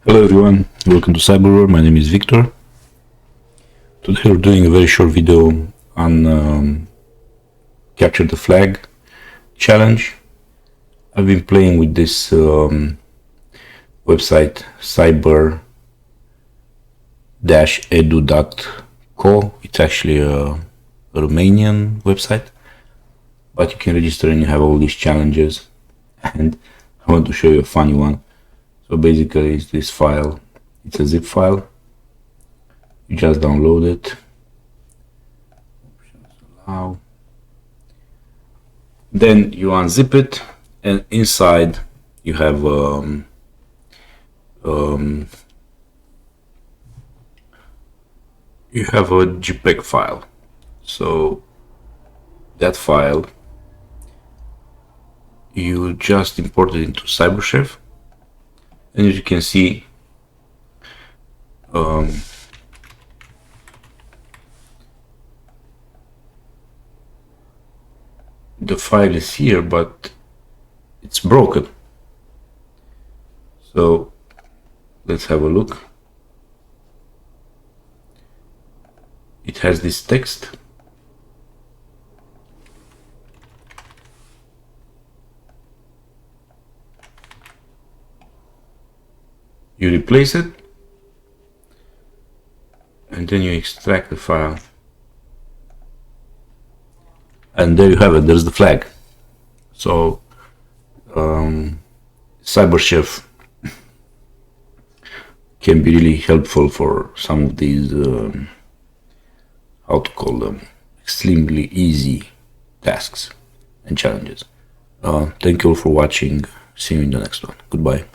Hello everyone, welcome to Cyberchef. My name is Victor. Today we're doing a very short video on Capture the Flag challenge. I've been playing with this website cyber-edu.co. It's actually a Romanian website, but you can register and you have all these challenges. And I want to show you a funny one. So basically it's this file, it's a zip file, you just download it, allow. Then you unzip it and inside you have a JPEG file. So that file you just import it into Cyberchef. And as you can see, the file is here, but it's broken. So let's have a look. It has this text. You replace it and then you extract the file, and there you have it. There's the flag. So Cyberchef can be really helpful for some of these how to call them, extremely easy tasks and challenges. Thank you all for watching. See you in the next one. Goodbye.